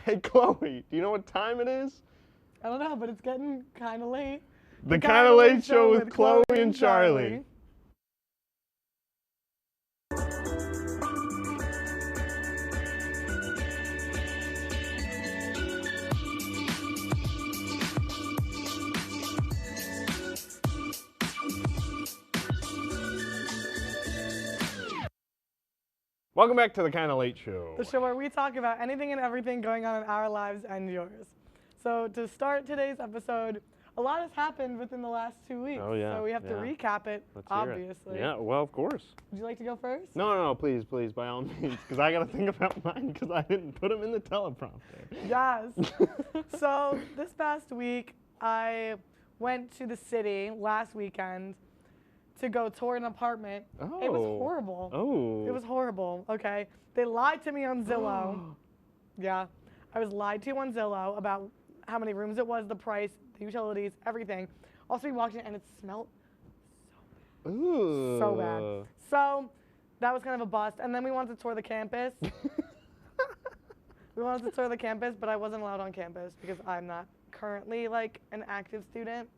Hey, Chloe, do you know what time it is? I don't know, but it's getting kind of late. The Kinda Late Show with Chloe and Charlie. Welcome back to the Kinda Late Show. The show where we talk about anything and everything going on in our lives and yours. So to start today's episode, a lot has happened within the last 2 weeks. Oh, yeah. So we have to recap it, Let's hear it. obviously. Yeah, well, of course. Would you like to go first? No, please, by all means, because I got to think about mine because I didn't put them in the teleprompter. Yes. So this past week, I went to the city last weekend to go tour an apartment. Oh. It was horrible. Oh. It was horrible, okay? They lied to me on Zillow. Yeah. I was lied to on Zillow about how many rooms it was, the price, the utilities, everything. Also, we walked in and it smelled Ooh. so bad. So that was kind of a bust. And then we wanted to tour the campus. We wanted to tour the campus, but I wasn't allowed on campus because I'm not currently like an active student.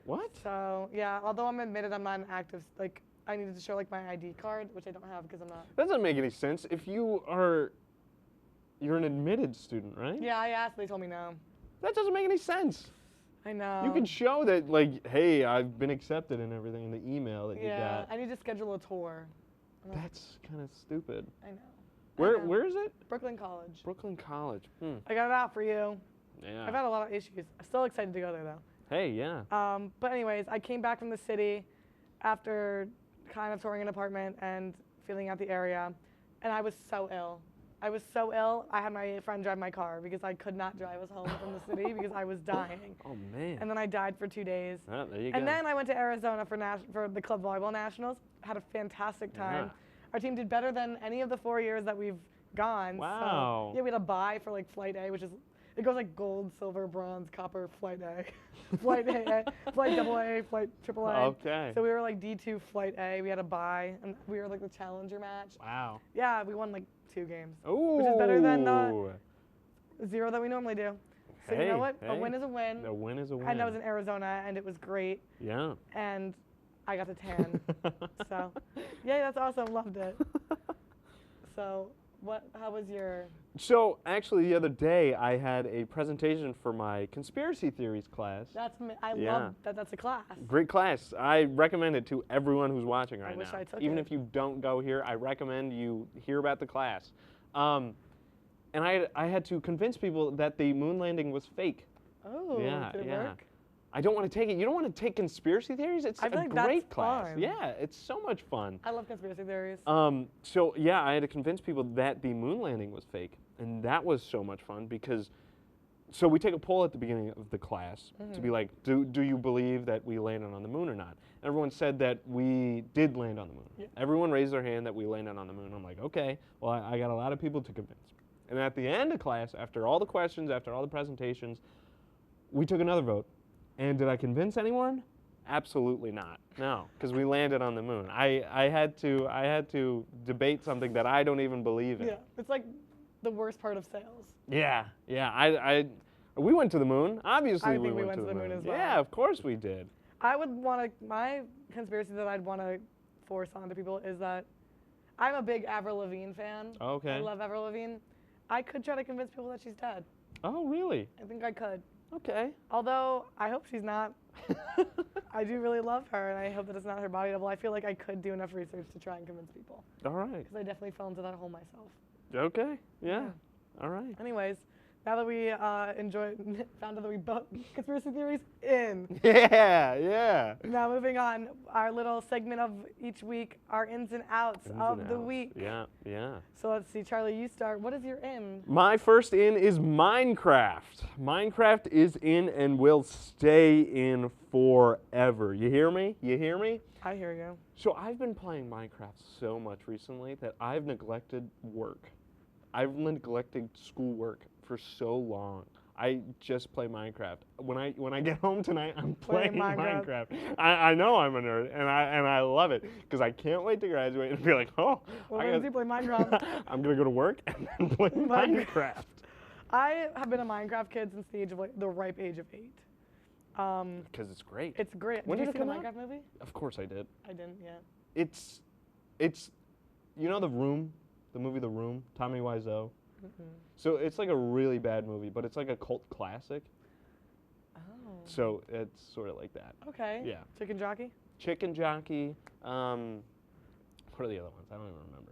What? So yeah, although I'm admitted I'm not an active, like I needed to show like my ID card, which I don't have because I'm not. That doesn't make any sense. If you're an admitted student, right? Yeah, I asked, they told me no. That doesn't make any sense. I know. You can show that, like, hey, I've been accepted and everything in the email that you Yeah, got. I need to schedule a tour. That's kind of stupid. I know. Where is it? Brooklyn College. Brooklyn College. I got it out for you. Yeah. I've had a lot of issues. I'm still excited to go there though. Hey, yeah. But anyways, I came back from the city after kind of touring an apartment and feeling out the area, and I was so ill. I was so ill, I had my friend drive my car because I could not drive us home from the city because I was dying. Oh, man. And then I died for 2 days. Oh, there you go. And then I went to Arizona for the club volleyball nationals. Had a fantastic time. Yeah. Our team did better than any of the 4 years that we've gone. Wow. So, yeah, we had a bye for like flight A, which is, it goes like gold, silver, bronze, copper, flight A. Flight A, flight AA, flight AAA. Okay. So we were like D2 flight A. We had a bye, and we were like the challenger match. Wow. Yeah, we won like 2 games. Ooh. Which is better than the 0 that we normally do. So Hey, you know what? hey. A win is a win. A win is a win. And I was in Arizona, and it was great. Yeah. And I got to tan. So, yeah, that's awesome. Loved it. So, how was your... So, actually, the other day, I had a presentation for my conspiracy theories class. I love that that's a class. Great class. I recommend it to everyone who's watching right now. wish I took Even it. if you don't go here, I recommend you hear about the class. And I had to convince people that the moon landing was fake. Oh, did it work? I don't want to take it. You don't want to take conspiracy theories? It's I feel a like great that's class. fun. Yeah, it's so much fun. I love conspiracy theories. So yeah, I had to convince people that the moon landing was fake, and that was so much fun because, so we take a poll at the beginning of the class to be like, do you believe that we landed on the moon or not? And everyone said that we did land on the moon. Yeah. Everyone raised their hand that we landed on the moon. I'm like, okay, well I got a lot of people to convince. And at the end of class, after all the questions, after all the presentations, we took another vote. And did I convince anyone? Absolutely not. No, because we landed on the moon. I had to debate something that I don't even believe in. Yeah, it's like the worst part of sales. Yeah. We went to the moon. Obviously, I think we went to the moon as well. Yeah, of course we did. I would want to, my conspiracy that I'd want to force onto people is that I'm a big Avril Lavigne fan. Okay. I love Avril Lavigne. I could try to convince people that she's dead. Oh, really? I think I could. Okay. Although, I hope she's not. I do really love her, and I hope that it's not her body double. I feel like I could do enough research to try and convince people. All right. Because I definitely fell into that hole myself. Okay. Yeah. All right. Anyways, now that we found out that we both conspiracy theories in. Yeah. Now moving on, our little segment of each week, our ins and outs of the week. Yeah. So let's see, Charlie, you start. What is your in? My first in is Minecraft. Minecraft is in and will stay in forever. You hear me? You hear me? I hear you. So I've been playing Minecraft so much recently that I've neglected work. I've neglected schoolwork for so long. I just play Minecraft. When I get home tonight, I'm playing Minecraft. I know I'm a nerd, and I love it because I can't wait to graduate and be like, oh, Well, when do you play Minecraft? I'm gonna go to work and then play Minecraft. I have been a Minecraft kid since the ripe age of 8. Because it's great. It's great. When did did you it see come the out? Minecraft movie? Of course I did. I didn't yet. It's, you know The Room, the movie The Room, Tommy Wiseau. So it's like a really bad movie, but it's like a cult classic. Oh. So it's sort of like that. Okay. Yeah. Chicken Jockey? Chicken Jockey. What are the other ones? I don't even remember.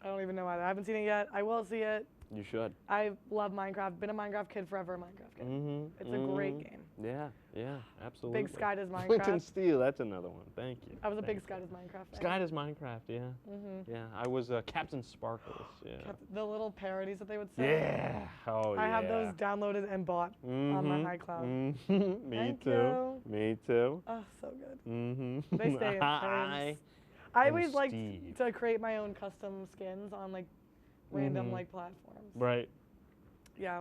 I don't even know either. I haven't seen it yet. I will see it. You should. I love Minecraft. Been a Minecraft kid forever. A Minecraft kid. Mm-hmm. It's a great game. Yeah, absolutely. Big Sky Does Minecraft. Flint Steel, that's another one. Thank you. I was a Thank big Sky Does Minecraft fan. Sky Does Minecraft, yeah. Mm-hmm. Yeah, I was Captain Sparkles, yeah. The little parodies that they would say. Yeah, oh yeah. I have those downloaded and bought on my iCloud. Me Thank too. you. Me too. Oh, so good. Mm-hmm. They stay in I I am always liked Steve. to create my own custom skins on like random like platforms. Right. Yeah.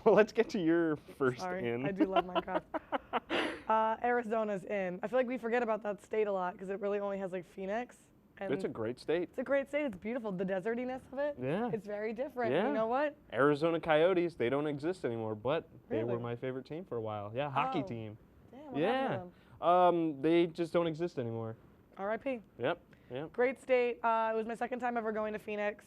Well, let's get to your first Sorry, in. I do love Minecraft. Arizona's in. I feel like we forget about that state a lot because it really only has like Phoenix. And It's a great state. it's a great state. It's beautiful. The desertiness of it. Yeah. It's very different. Yeah. You know what? Arizona Coyotes, they don't exist anymore, but they were Really? my favorite team for a while. Yeah, hockey Oh. team. Damn, what happened to Yeah. them? They just don't exist anymore. R.I.P. Yep. Yep. Great state. It was my second time ever going to Phoenix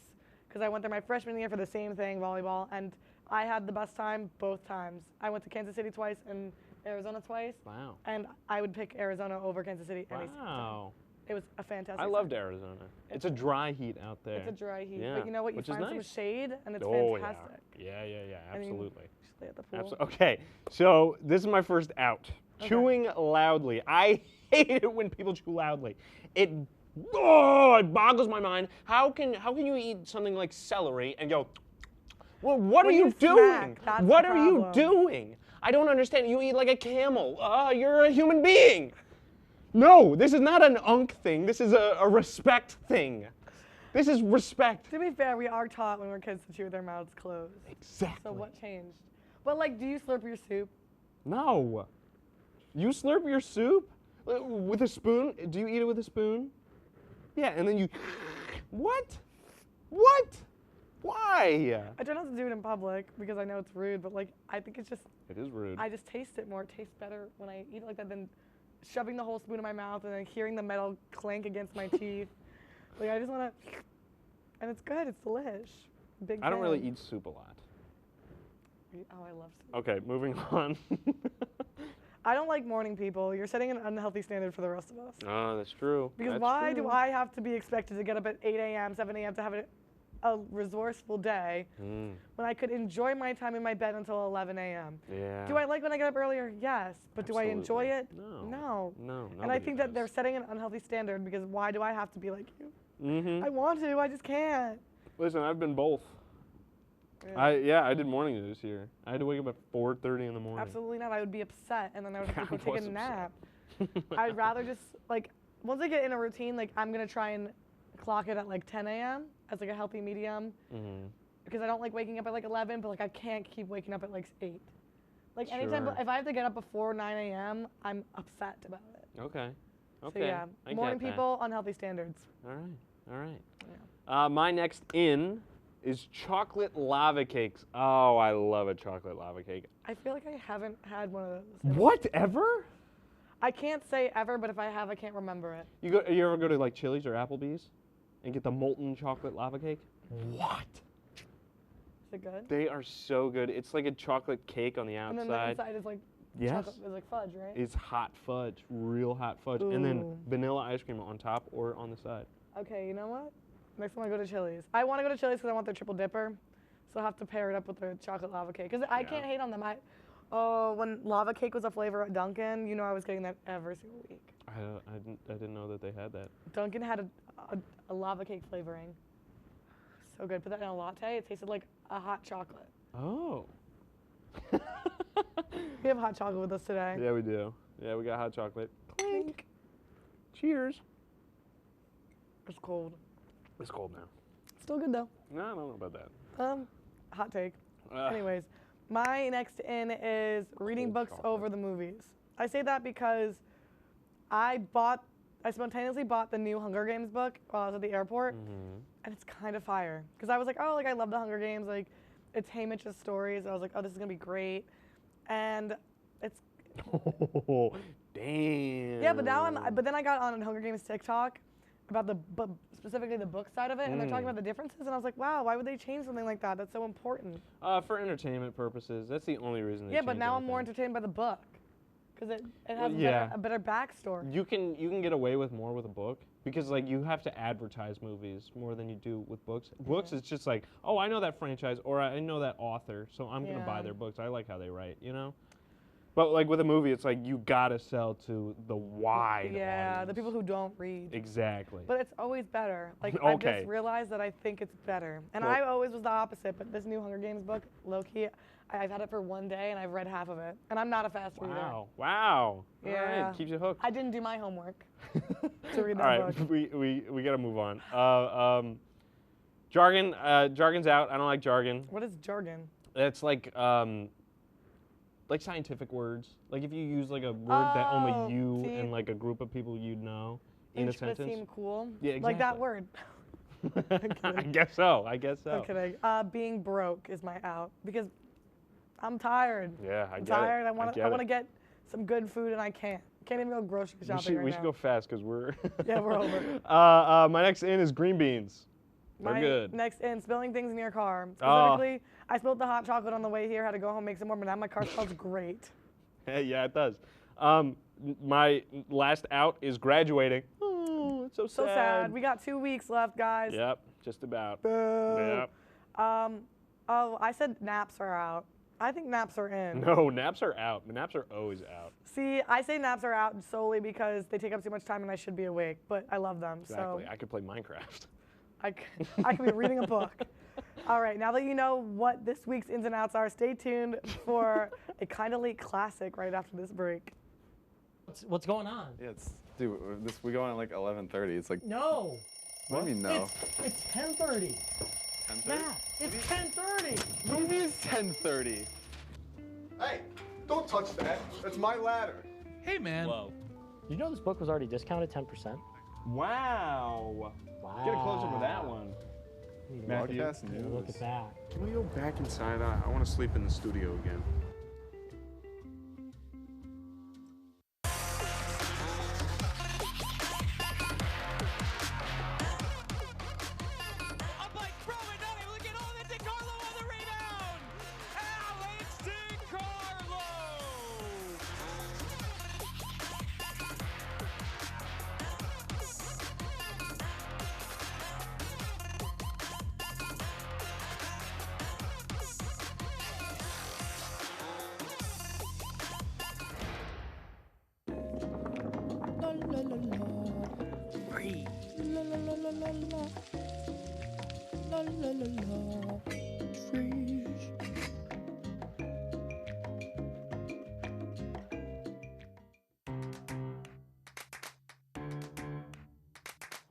because I went there my freshman year for the same thing, volleyball, and I had the best time both times. I went to Kansas City twice and Arizona twice, Wow. and I would pick Arizona over Kansas City any single time. Wow. It was a fantastic I time. loved Arizona. It's a dry heat out there. It's a dry heat, Yeah, but you know what? You which is find some nice. shade, and it's Oh, fantastic. yeah. Yeah, And you absolutely. just lay at the pool. Okay, so this is my first out. Okay. Chewing loudly. I hate it when people chew loudly. It boggles my mind. How can you eat something like celery and go, well, what are When you you doing? smack, that's the What are you problem. doing? I don't understand. You eat like a camel. You're a human being. No, this is not an unk thing. This is a respect thing. This is respect. To be fair, we are taught when we're kids to chew with their mouths closed. Exactly. So what changed? But like, do you slurp your soup? No. You slurp your soup with a spoon? Do you eat it with a spoon? Yeah, and then you. What? What? Why? I try not to do it in public because I know it's rude, but like, I think it's just, It is rude. I just taste it more. It tastes better when I eat it like that than shoving the whole spoon in my mouth and then hearing the metal clank against my teeth. Like, I just want to, and it's good. It's delish. Big I don't really fan. eat soup a lot. Oh, I love soup. Okay, moving on. I don't like morning people. You're setting an unhealthy standard for the rest of us. Oh, that's true. Because That's why true. do I have to be expected to get up at 8 a.m., 7 a.m. to have a resourceful day when I could enjoy my time in my bed until 11 a.m.? Yeah. Do I like when I get up earlier? Yes. But do I enjoy it? No. No. No. And I think that they're setting an unhealthy standard because why do I have to be like you? Mm-hmm. I want to, I just can't. Listen, I've been both. Yeah. I did morning this year. I had to wake up at 4:30 in the morning. Absolutely not. I would be upset and then I would have to I go take was a nap. upset. I'd rather just, like, once I get in a routine, like, I'm going to try and clock it at, like, 10 a.m. as, like, a healthy medium. Mm-hmm. Because I don't like waking up at, like, 11, but, like, I can't keep waking up at, like, 8. Like, anytime, Sure. if I have to get up before 9 a.m., I'm upset about it. Okay. So, Okay. yeah, I get morning that. people, unhealthy standards. All right. All right. Yeah. My next in is chocolate lava cakes. Oh, I love a chocolate lava cake. I feel like I haven't had one of those. Whatever? I can't say ever, but if I have, I can't remember it. You ever go to like Chili's or Applebee's and get the molten chocolate lava cake? What? Is it good? They are so good. It's like a chocolate cake on the And then the outside. inside is like Yes. chocolate, it's like fudge, right? It's hot fudge, real hot fudge, and then Ooh. vanilla ice cream on top or on the side. Okay, you know what? Next time I go to Chili's. I want to go to Chili's because I want their triple dipper. So I'll have to pair it up with the chocolate lava cake. Because I can't hate on them. When lava cake was a flavor at Dunkin', you know I was getting that every single week. I didn't know that they had that. Dunkin' had a lava cake flavoring. So good. Put that in a latte. It tasted like a hot chocolate. Oh. We have hot chocolate with us today. Yeah, we do. Yeah, we got hot chocolate. Clink. Cheers. It's cold. It's cold now. Still good though. No, I don't know about that. Hot take. Ugh. Anyways, my next in is reading Cold books chocolate. over the movies. I say that because I spontaneously bought the new Hunger Games book while I was at the airport, Mm-hmm. and it's kind of fire. Because I was like, oh, like I love the Hunger Games, like it's Haymitch's stories. I was like, oh, this is gonna be great, and it's Oh, damn. yeah. But then I got on Hunger Games TikTok about specifically the book side of it, and they're talking about the differences, and I was like, wow, why would they change something like that? That's so important. For entertainment purposes, that's the only reason. Yeah, but now I'm more entertained by the book, because it has a better backstory. You can get away with more with a book because like you have to advertise movies more than you do with books. Books it's just like, oh, I know that franchise or I know that author, so I'm gonna buy their books. I like how they write, you know. But like with a movie, it's like you gotta sell to the wide audience. The people who don't read. Exactly. But it's always better. Like Okay. I just realized that I think it's better, and I always was the opposite. But this new Hunger Games book, low key, I've had it for one day and I've read half of it, and I'm not a fast reader. Wow. Yeah. All right. Keeps you hooked. I didn't do my homework to read that All right. book. We gotta move on. Jargon. Jargon's out. I don't like jargon. What is jargon? It's like scientific words. Like if you use like a word that only you and like a group of people you'd know in a sentence. It seem cool. Yeah, exactly. Like that word. I guess so. I'm kidding. Being broke is my out because I'm tired. Yeah, I'm tired. I want to get some good food and I can't. Can't even go grocery shopping we should go fast because we're yeah, we're over. My next in is green beans. They're good. Next in, spilling things in your car. Specifically, I spilled the hot chocolate on the way here. Had to go home make some more, but now my car smells great. Yeah, it does. My last out is graduating. Oh, it's so sad. So sad. We got 2 weeks left, guys. Yep, just about. Boo. Yep. Oh, I said naps are out. I think naps are in. No, naps are out. Naps are always out. See, I say naps are out solely because they take up too much time and I should be awake, but I love them. Exactly. So I could play Minecraft. I could be reading a book. All right, now that you know what this week's ins and outs are, stay tuned for a kind of late classic right after this break. What's going on? Yeah, dude, we go on at like 11:30. It's like, No. what do you mean no? It's 10:30. 10:30? Yeah, it's 10:30. What do you mean it's 10:30? Hey, don't touch that. That's my ladder. Hey, man. Whoa. You know this book was already discounted 10%? Wow. Wow. Get a close up of that one. Matthew, Broadcast news. Look at that. Can we go back inside? I want to sleep in the studio again. Up like throw it, not able to get all of it. DeCarlo on the rebound. Alex DeCarlo.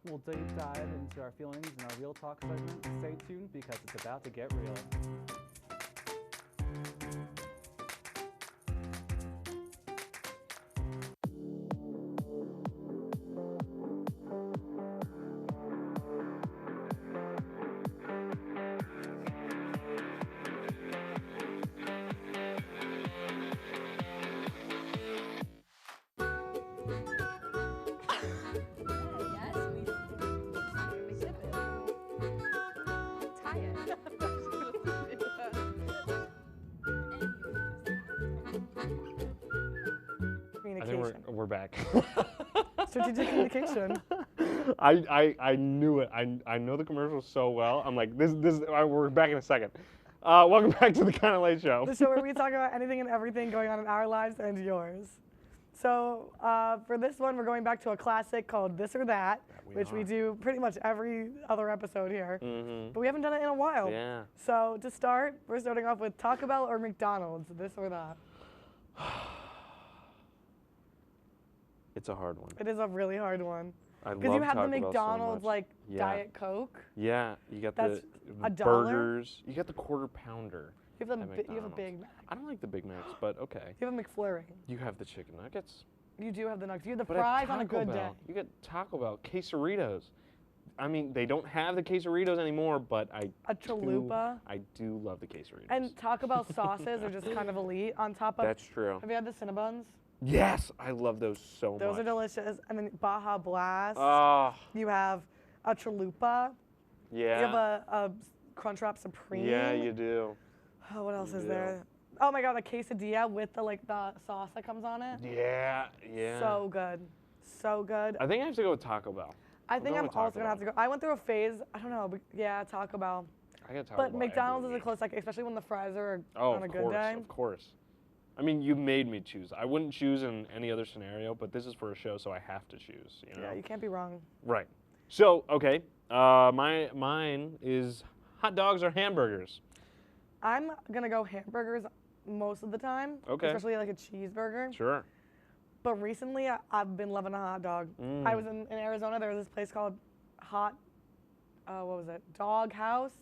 We'll deep dive into our feelings in our Real Talk segment. Stay tuned because it's about to get real. I think we're back. Strategic communication. I knew it. I know the commercials so well. I'm like, we're back in a second. Welcome back to the Kinda Late Show. The show where we talk about anything and everything going on in our lives and yours. So for this one, we're going back to a classic called This or That, which we do pretty much every other episode here. But we haven't done it in a while. Yeah. So to start, we're starting off with Taco Bell or McDonald's, this or that. It's a hard one. It is a really hard one. I love Because you have the Taco Bell so McDonald's much. like Yeah. Diet Coke. Yeah, you got That's the $1. burgers. You got the quarter pounder. You have, at you have a McDonald's. Big Mac. I don't like the Big Macs, but okay. You have a McFlurry. You have the chicken nuggets. You do have the nuggets. You have the But at fries on a Taco good Bell, day. you get Taco Bell, quesaritos. I mean, they don't have the quesaritos anymore, but A chalupa. I do love the quesaritos. And Taco Bell sauces are just kind of elite on top of. That's true. Have you had the Cinnabons? Yes, I love those so much. Those are delicious. And then Baja Blast. Oh, You have a chalupa. yeah. You have a Crunchwrap Supreme. Yeah, you do. Oh, what else is do. there? Oh my God, a quesadilla with the sauce that comes on it. Yeah, yeah. So good. So good. I think I have to go with Taco Bell. I think going I'm with Taco also gonna have to go. I went through a phase. I don't know. But yeah, Taco Bell. I got Taco But Bell McDonald's every is a close second, especially when the fries are Oh, on a of good course, day. of course. I mean, you made me choose. I wouldn't choose in any other scenario, but this is for a show, so I have to choose. You know? Yeah, you can't be wrong. Right. So, okay, mine is hot dogs or hamburgers. I'm gonna go hamburgers most of the time. Okay. Especially like a cheeseburger. Sure. But recently, I've been loving a hot dog. Mm. I was in Arizona. There was this place called what was it? Dog House.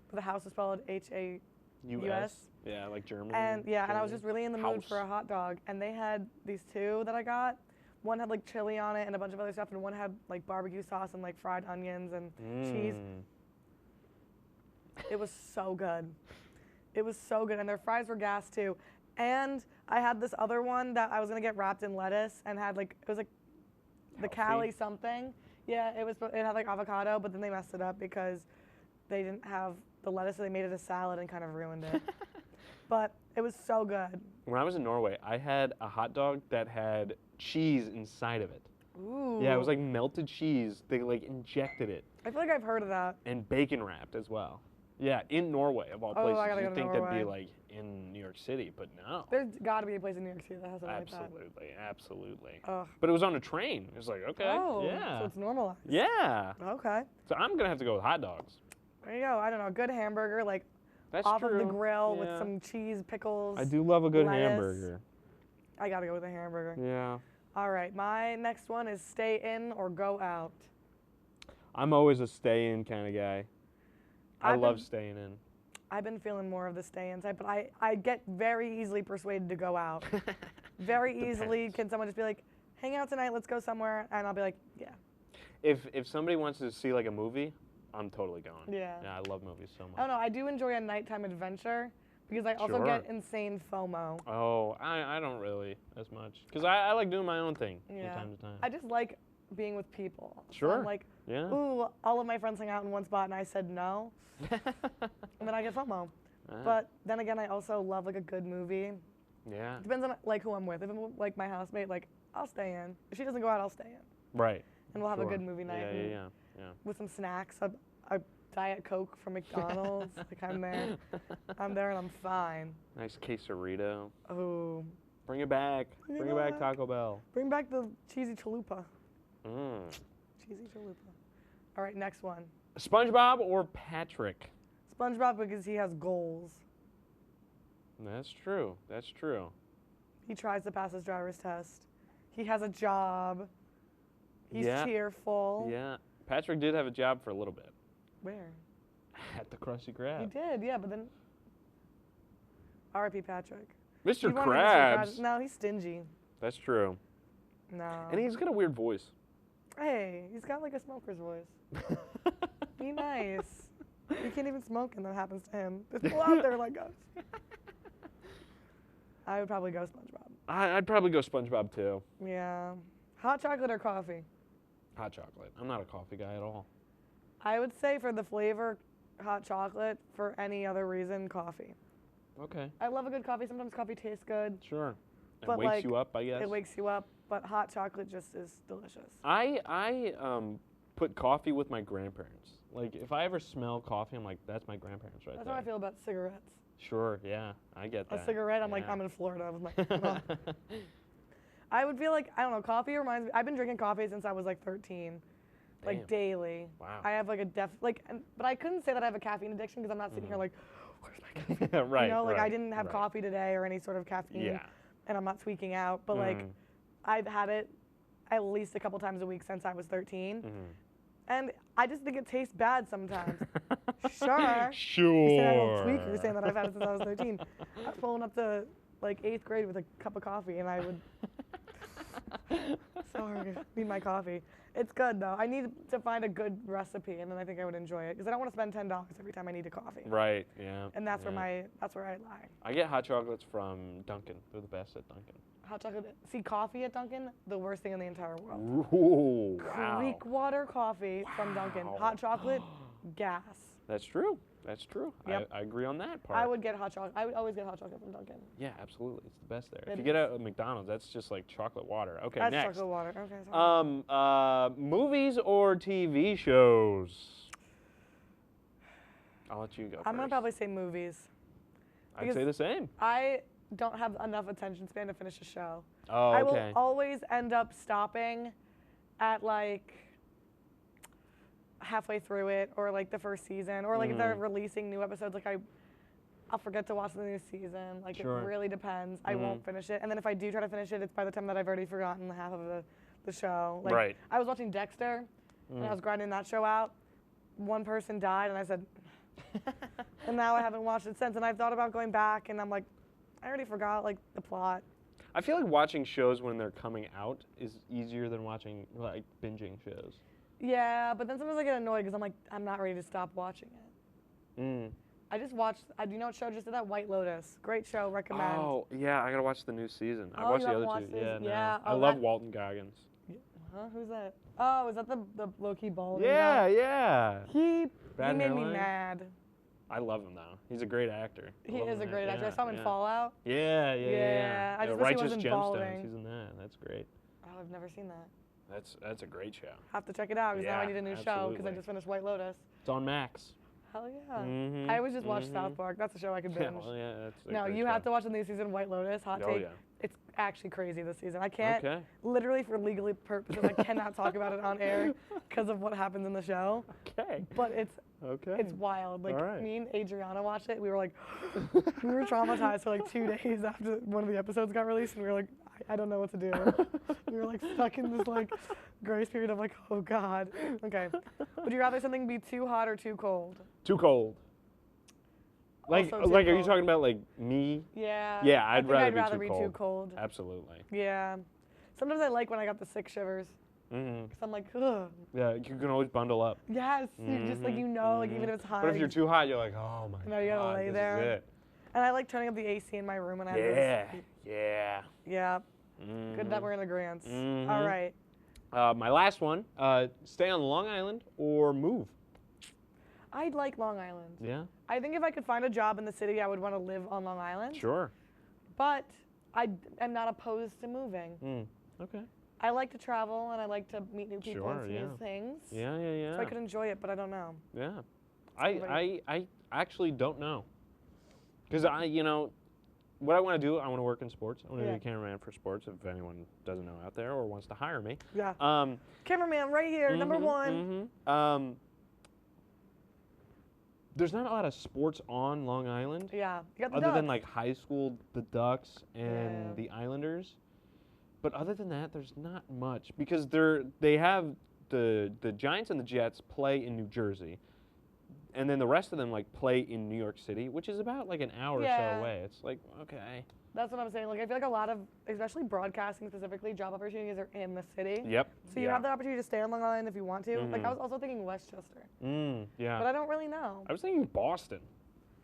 But the house is spelled H-A. US. Yeah, like German. And yeah, and I was German. just really in the mood for a House. hot dog. And they had these two that I got. One had like chili on it and a bunch of other stuff, and one had like barbecue sauce and like fried onions and cheese. Mm. It was so good. It was so good, and their fries were gas too. And I had this other one that I was gonna get wrapped in lettuce and had like it was like the Healthy. Cali something. Yeah, it had like avocado, but then they messed it up because they didn't have the lettuce, so they made it a salad and kind of ruined it. But it was so good. When I was in Norway, I had a hot dog that had cheese inside of it. Ooh. Yeah, it was like melted cheese. They like injected it I feel like I've heard of that. and bacon wrapped as well. Yeah, in Norway of all Oh, places. I gotta You'd go to think that'd be Norway. like in New York City, but no. There's got to be a place in New York City that has something like that. Absolutely, absolutely. Ugh. But it was on a train. It was like, okay, Oh, yeah. so it's normalized. Yeah. Okay. So I'm gonna have to go with hot dogs. There you go. I don't know. A good hamburger, like That's off true. of the grill with Yeah. some cheese, pickles. I do love a good lettuce. hamburger. I gotta go with a hamburger. Yeah. All right, my next one is stay in or go out. I'm always a stay in kind of guy. I I've love been- staying in. I've been feeling more of the stay in type, but I get very easily persuaded to go out. Very easily. Depends. Can someone just be like, hang out tonight, let's go somewhere? And I'll be like, yeah. If somebody wants to see like a movie, I'm totally going. Yeah. Yeah, I love movies so much. I don't know. I do enjoy a nighttime adventure because I also Sure. get insane FOMO. Oh, I don't really as much. Because I like doing my own thing Yeah. from time to time. I just like being with people. So Sure. I'm like, Yeah. ooh, all of my friends hang out in one spot, and I said no, and then I get FOMO. But then again, I also love like a good movie. yeah. Depends on like who I'm with. If I'm with, like my housemate, like I'll stay in. If she doesn't go out, I'll stay in, Right. and we'll have a Sure. good movie night Yeah, and yeah. with some snacks. A Diet Coke from McDonald's. Like I'm there. I'm there and I'm fine. Nice quesarito. Oh, Bring it back. Bring it Bring it back, back. Taco Bell. bring back the cheesy chalupa. Mm. Cheesy chalupa. All right, next one. SpongeBob or Patrick? SpongeBob because he has goals. That's true. That's true. He tries to pass his driver's test. He has a job. He's Yeah. cheerful. Yeah. Patrick did have a job for a little bit Where? at the Krusty He Krab. did, yeah, but then. R.I.P. Patrick. Mr. He wanted Mr. Krabs. No, he's stingy. That's true. No. And he's got a weird voice. Hey, he's got like a smoker's voice. Be nice. You can't even smoke and that happens to him. There's people out there like us. I would probably go SpongeBob. I'd probably go SpongeBob too. Yeah. Hot chocolate or coffee? Hot chocolate. I'm not a coffee guy at all. I would say for the flavor, hot chocolate. For any other reason, coffee. Okay. I love a good coffee. Sometimes coffee tastes good. Sure. It But, wakes like, you up, I guess. It wakes you up, but hot chocolate just is delicious. I put coffee with my grandparents. Like if I ever smell coffee, I'm like, that's my grandparents right That's there. how I feel about cigarettes. Sure. Yeah. I get that. A cigarette, I'm like, Yeah. I'm in Florida. I'm like, ugh. I would feel like, I don't know, coffee reminds me, I've been drinking coffee since I was like 13. Like Damn. daily. Wow. I have like a but I couldn't say that I have a caffeine addiction because I'm not sitting here like, where's my caffeine? right. You know, like I right, didn't have right. coffee today or any sort of caffeine. Yeah. And I'm not tweaking out, but like Mm. I've had it at least a couple times a week since I was 13. Mhm. And I just think it tastes bad sometimes. Sure. Sure. You say I'm a tweaker saying that I've had it since I was 13. I was pulling up to like 8th grade with a cup of coffee and I would so hard need my coffee. It's good though. I need to find a good recipe, and then I think I would enjoy it because I don't want to spend $10 every time I need a coffee. Right. Yeah. And that's yeah. where I lie. I get hot chocolates from Dunkin'. They're the best at Dunkin'. Hot chocolate. See, coffee at Dunkin', the worst thing in the entire world. Ooh, wow. Creek water coffee from Dunkin'. Hot chocolate, gas. That's true. That's true. Yep. I agree on that part. I would get hot chocolate. I would always get hot chocolate from Dunkin'. Yeah, absolutely. It's the best there. It If you get is. it at McDonald's, that's just like chocolate water. Okay, That's next. chocolate water. Okay, sorry. Movies or TV shows? I'll let you go I'm gonna first. probably say movies. I'd because say the same. I don't have enough attention span to finish a show. Oh, I okay. will always end up stopping at like halfway through it, or like the first season, or like if they're releasing new episodes, like I'll forget to watch the new season. Like Sure. it really depends. I won't finish it, and then if I do try to finish it, it's by the time that I've already forgotten half of the show. Like, Right. I was watching Dexter, and I was grinding that show out. One person died, and I said, and now I haven't watched it since. And I've thought about going back, and I'm like, I already forgot like the plot. I feel like watching shows when they're coming out is easier than watching, like, binging shows. Yeah, but then sometimes I get annoyed because I'm like, I'm not ready to stop watching it. Mm. I just watched, do you know what show just did that? White Lotus. Great show, recommend. Oh, yeah, I gotta watch the new season. I Oh, watched you the haven't other two. watched Yeah, this? no. Yeah, I oh, love that- Walton Goggins. Huh? Who's that? Oh, is that the low-key bald? Yeah, yeah. He Bad made me hairline? mad. I love him though. He's a great actor. I He love is him a great actor. I yeah, saw him in yeah. Fallout. Yeah. Yeah, I just wish he Righteous wasn't Gemstones. balding. He's in that. That's great. Oh, I've never seen that. That's a great show. Have to check it out because now I Yeah, need a new show because I absolutely. just finished White Lotus. It's on Max. Hell yeah. Mhm, I always just watch South Park. That's a show I could Yeah, binge. well, yeah, that's a No, great you show. have to watch the new season of White Lotus. Hot Oh, take. yeah. It's actually crazy this season. I can't, Okay. literally for legally purposes, I cannot talk about it on air because of what happens in the show. Okay. But it's Okay. wild. Like, All right. me and Adriana watched it. We were like, we were traumatized for like 2 days after one of the episodes got released, and we were like, I don't know what to do. We were like stuck in this like grace period of like, oh God. Okay. Would you rather something be too hot or too cold? Too cold. Like, Also too are you cold. talking about like me? Yeah. Yeah, I I'd think rather I'd be rather too be too cold. Absolutely. Yeah. Sometimes I like when I got the sick shivers. Mm-hmm. Cause I'm like, ugh. Yeah, you can always bundle up. Yes. You just like, you know, like even if it's hot. But if you you're just- too hot, you're like, oh my No, you gotta God, lay this there. is it. And I like turning up the AC in my room when I have Yeah, this. yeah. Yeah. Mhm. Good that we're in agreement. Mhm. All right. My last one, stay on Long Island or move. I'd like Long Island. Yeah, I think if I could find a job in the city, I would want to live on Long Island. sure. But I am not opposed to moving. Mm. Okay. I like to travel and I like to meet new people Sure, and see yeah. new things. Yeah. So I could enjoy it, but I don't know. Yeah. Somebody- I actually don't know. Because what I want to do, I want to work in sports. I want to Yeah. be a cameraman for sports if anyone doesn't know out there or wants to hire me. Yeah. Um, Cameraman right here, number one. There's not a lot of sports on Long Island. Yeah. You got the Other than Ducks. like high school, the Ducks and Yeah. the Islanders. But other than that, there's not much because they have the Giants and the Jets play in New Jersey, and then the rest of them like play in New York City, which is about like an hour or Yeah. so away. It's like okay. That's what I'm saying. Like I feel like a lot of, especially broadcasting specifically, job opportunities are in the city. Yep. So you have the opportunity to stay on Long Island if you want to. Like I Mhm. was also thinking Westchester, Yeah. but I don't really know. I was thinking Boston.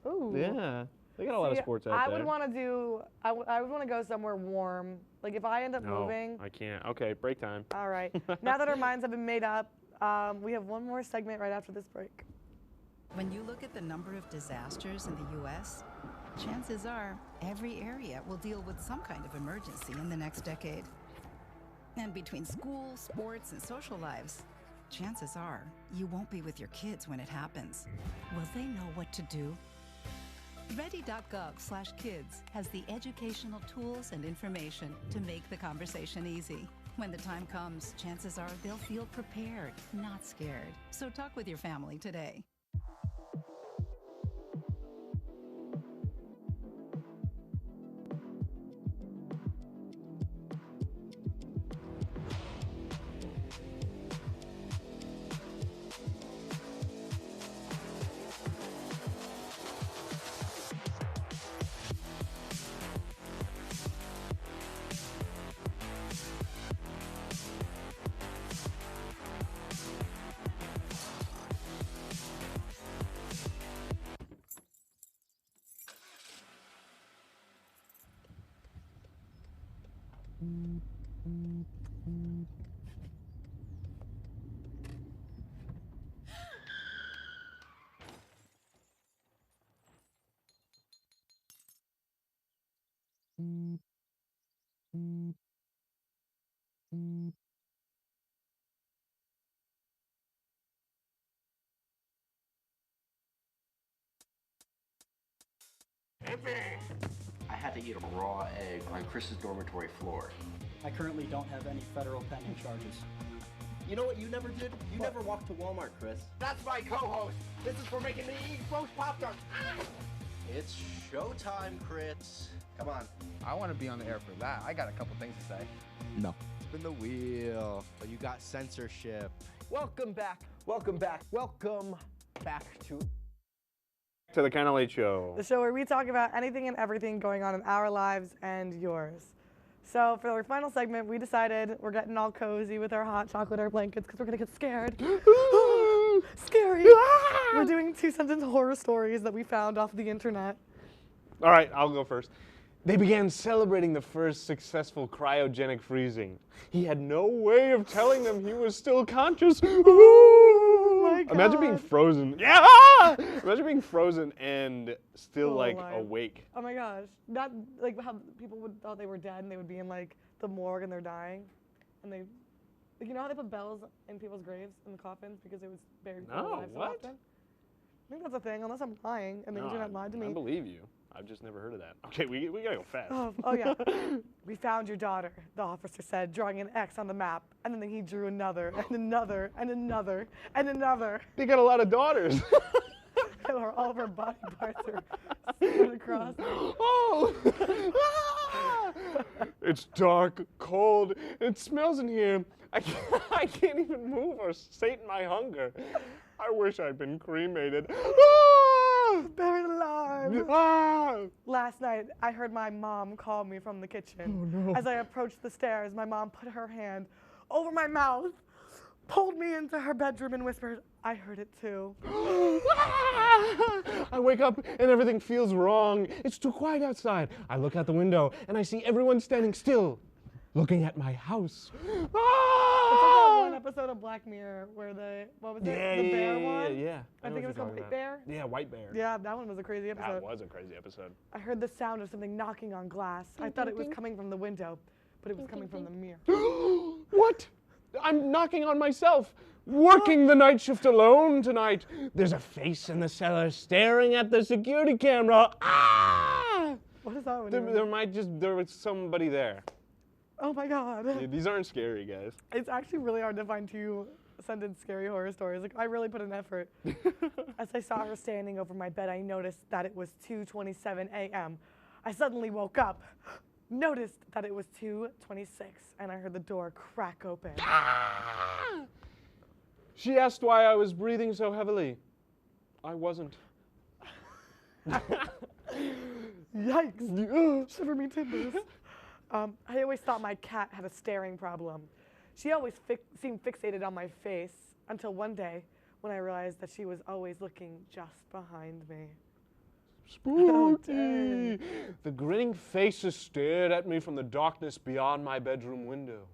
Ooh. Yeah. They got a lot of See, sports out I there. would want to do. I would want to go somewhere warm. Like if I end up No, moving. I can't. Okay, break time. All right. Now that our minds have been made up, we have one more segment right after this break. When you look at the number of disasters in the U.S., chances are every area will deal with some kind of emergency in the next decade. And between school, sports, and social lives, chances are you won't be with your kids when it happens. Will they know what to do? Ready.gov/kids has the educational tools and information to make the conversation easy. When the time comes, chances are they'll feel prepared, not scared. So talk with your family today. I had to eat a raw egg on Chris's dormitory floor. I currently don't have any federal pending charges. You know what you never did? You never walked to Walmart, Chris. That's my co-host. This is for making me eat roast Pop-Tarts. It's showtime, Chris. Come on. I want to be on the air for that. I got a couple things to say. No. Spin the wheel. Oh, you got censorship. Welcome back. Welcome back. Welcome back to To the Kinda Late Show. The show where we talk about anything and everything going on in our lives and yours. So for our final segment, we decided we're getting all cozy with our hot chocolate air blankets because we're gonna get scared. Scary. We're doing 2-sentence horror stories that we found off the internet. All right, I'll go first. They began celebrating the first successful cryogenic freezing. He had no way of telling them he was still conscious. Oh my Imagine being God. frozen. Yeah! Imagine being frozen and still Oh like my. awake. Oh my gosh. Not like how people would thought they were dead and they would be in like the morgue and they're dying. And they, like, you know how they put bells in people's graves in the coffins because it was buried No, alive so what? often? I think that's a thing, unless I'm lying and the internet lied to me. I believe you. I've just never heard of that. Okay, we gotta go fast. Oh yeah. We found your daughter, the officer said, drawing an X on the map. And then he drew another, and another, and another, and another. They got a lot of daughters. All of her body parts are spread across. Oh! It's dark, cold, it smells in here. I can't even move or sate my hunger. I wish I'd been cremated. Buried alive. Ah! Last night, I heard my mom call me from the kitchen. Oh, no. As I approached the stairs, my mom put her hand over my mouth, pulled me into her bedroom, and whispered, I heard it too. I wake up and everything feels wrong. It's too quiet outside. I look out the window and I see everyone standing still, looking at my house. It's like that one episode of Black Mirror where what was it? The bear one? Yeah. I think it was called White Bear. Yeah, White Bear. Yeah, that one was a crazy episode. That was a crazy episode. I heard the sound of something knocking on glass. I thought it was coming from the window, but it was coming from the mirror. What? I'm knocking on myself. Working the night shift alone tonight. There's a face in the cellar staring at the security camera. Ah! What is that one? There was somebody there. Oh my God. Yeah, these aren't scary, guys. It's actually really hard to find 2-sentence scary horror stories. Like, I really put an effort. As I saw her standing over my bed, I noticed that it was 2:27 a.m. I suddenly woke up, noticed that it was 2:26, and I heard the door crack open. Ah! She asked why I was breathing so heavily. I wasn't. Yikes. Shiver me timbers. I always thought my cat had a staring problem. She always seemed fixated on my face until one day when I realized that she was always looking just behind me. Spooky! The grinning faces stared at me from the darkness beyond my bedroom window.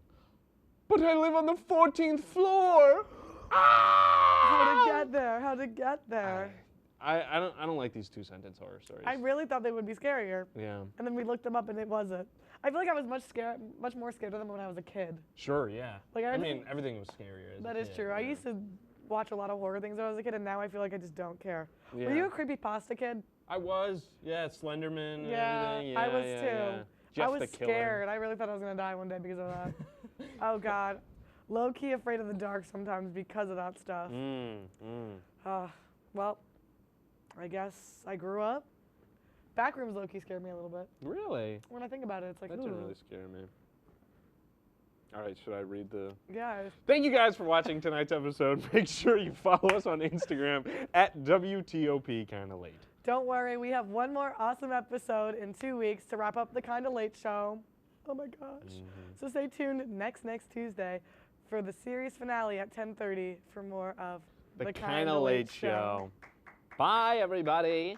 But I live on the 14th floor! How to get there? How to get there? I don't like these 2-sentence horror stories. I really thought they would be scarier. Yeah. And then we looked them up and it wasn't. I feel like I was much more scared of them when I was a kid. Sure, yeah. Like, I mean, everything was scarier as a That is kid, true. I yeah. used to watch a lot of horror things when I was a kid, and now I feel like I just don't care. Yeah. Were you a creepypasta kid? I was. Yeah, Slenderman and Yeah, everything. Yeah, I was yeah, too. yeah. Jeff I was the Killer. scared. I really thought I was going to die one day because of that. Oh, God. Low-key afraid of the dark sometimes because of that stuff. Well, I guess I grew up. Backrooms low-key scared me a little bit. Really? When I think about it, it's like, That ooh. didn't really scare me. All right, should I read the... Yeah. Thank you guys for watching tonight's episode. Make sure you follow us on Instagram at WTOP Kinda Late. Don't worry, we have one more awesome episode in 2 weeks to wrap up the Kinda Late show. Oh my gosh. So stay tuned next Tuesday for the series finale at 10:30 for more of The Kinda Late show. Bye, everybody.